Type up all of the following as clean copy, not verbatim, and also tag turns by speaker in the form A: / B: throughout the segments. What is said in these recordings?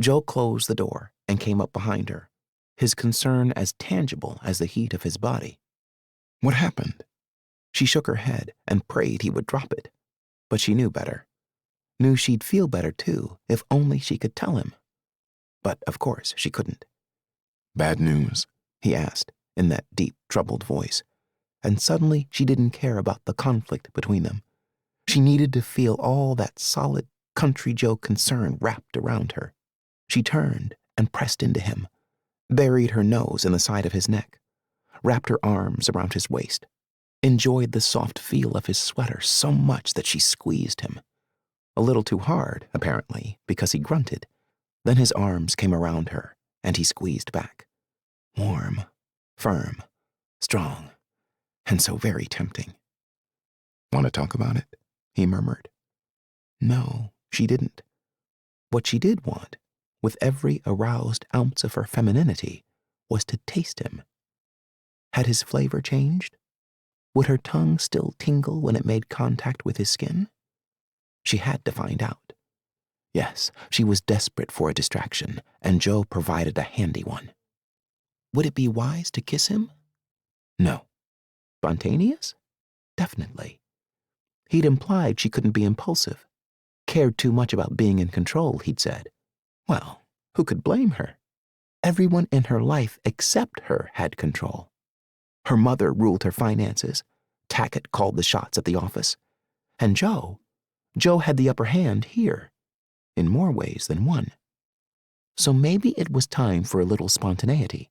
A: Joe closed the door and came up behind her, his concern as tangible as the heat of his body. What happened? She shook her head and prayed he would drop it, but she knew better. Knew she'd feel better too if only she could tell him. But of course she couldn't. Bad news? He asked in that deep, troubled voice, and suddenly she didn't care about the conflict between them. She needed to feel all that solid country Joe concern wrapped around her. She turned and pressed into him, buried her nose in the side of his neck, wrapped her arms around his waist, enjoyed the soft feel of his sweater so much that she squeezed him. A little too hard, apparently, because he grunted. Then his arms came around her, and he squeezed back. Warm, firm, strong, and so very tempting. Want to talk about it? He murmured. No, she didn't. What she did want, with every aroused ounce of her femininity, was to taste him. Had his flavor changed? Would her tongue still tingle when it made contact with his skin? She had to find out. Yes, she was desperate for a distraction, and Joe provided a handy one. Would it be wise to kiss him? No. Spontaneous? Definitely. He'd implied she couldn't be impulsive. Cared too much about being in control, he'd said. Well, who could blame her? Everyone in her life except her had control. Her mother ruled her finances. Tackett called the shots at the office. And Joe had the upper hand here, in more ways than one. So maybe it was time for a little spontaneity.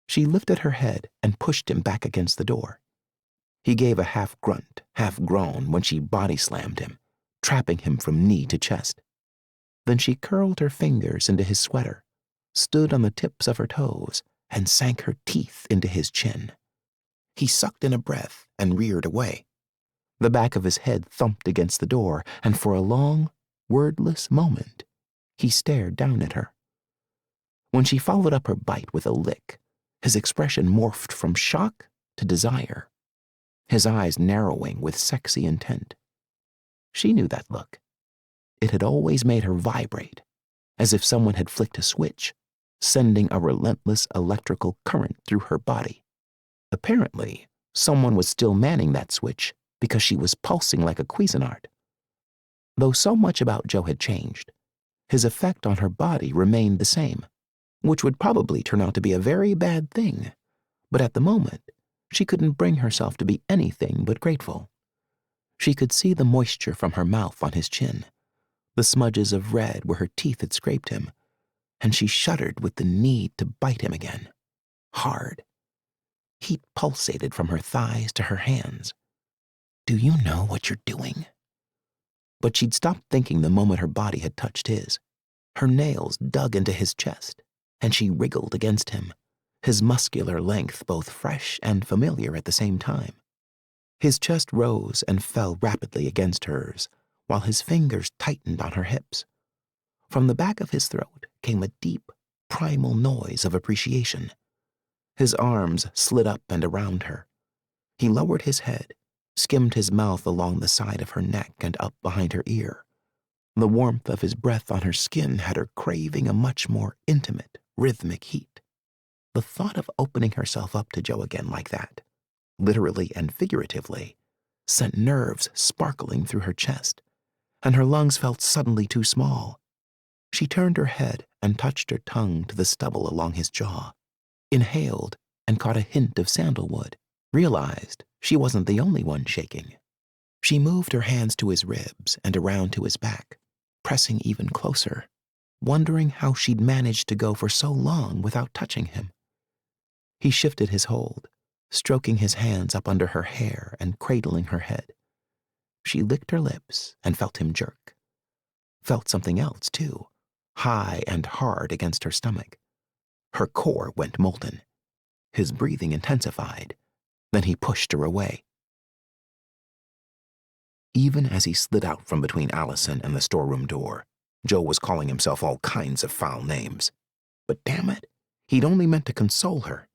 A: She lifted her head and pushed him back against the door. He gave a half grunt, half groan when she body slammed him, trapping him from knee to chest. Then she curled her fingers into his sweater, stood on the tips of her toes, and sank her teeth into his chin. He sucked in a breath and reared away. The back of his head thumped against the door, and for a long, wordless moment, he stared down at her. When she followed up her bite with a lick, his expression morphed from shock to desire, his eyes narrowing with sexy intent. She knew that look. It had always made her vibrate, as if someone had flicked a switch, sending a relentless electrical current through her body. Apparently, someone was still manning that switch because she was pulsing like a Cuisinart. Though so much about Joe had changed, his effect on her body remained the same, which would probably turn out to be a very bad thing. But at the moment, she couldn't bring herself to be anything but grateful. She could see the moisture from her mouth on his chin, the smudges of red where her teeth had scraped him, and she shuddered with the need to bite him again. Hard. Heat pulsated from her thighs to her hands. Do you know what you're doing? But she'd stopped thinking the moment her body had touched his. Her nails dug into his chest, and she wriggled against him, his muscular length both fresh and familiar at the same time. His chest rose and fell rapidly against hers, while his fingers tightened on her hips. From the back of his throat came a deep, primal noise of appreciation. His arms slid up and around her. He lowered his head, skimmed his mouth along the side of her neck and up behind her ear. The warmth of his breath on her skin had her craving a much more intimate, rhythmic heat. The thought of opening herself up to Joe again like that, literally and figuratively, sent nerves sparkling through her chest, and her lungs felt suddenly too small. She turned her head and touched her tongue to the stubble along his jaw, inhaled and caught a hint of sandalwood, realized she wasn't the only one shaking. She moved her hands to his ribs and around to his back, pressing even closer, wondering how she'd managed to go for so long without touching him. He shifted his hold, stroking his hands up under her hair and cradling her head. She licked her lips and felt him jerk. Felt something else, too, high and hard against her stomach. Her core went molten. His breathing intensified. Then he pushed her away. Even as he slid out from between Allison and the storeroom door, Joe was calling himself all kinds of foul names. But damn it, he'd only meant to console her.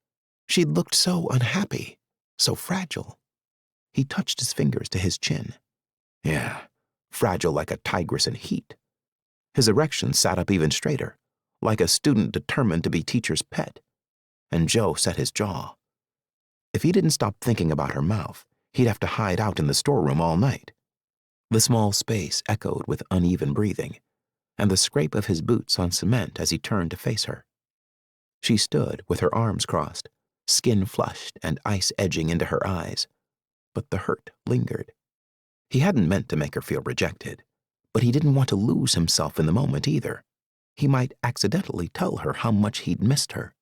A: She'd looked so unhappy, so fragile. He touched his fingers to his chin. Yeah, fragile like a tigress in heat. His erection sat up even straighter, like a student determined to be teacher's pet, and Joe set his jaw. If he didn't stop thinking about her mouth, he'd have to hide out in the storeroom all night. The small space echoed with uneven breathing, and the scrape of his boots on cement as he turned to face her. She stood with her arms crossed, skin flushed and ice edging into her eyes, but the hurt lingered. He hadn't meant to make her feel rejected, but he didn't want to lose himself in the moment either. He might accidentally tell her how much he'd missed her.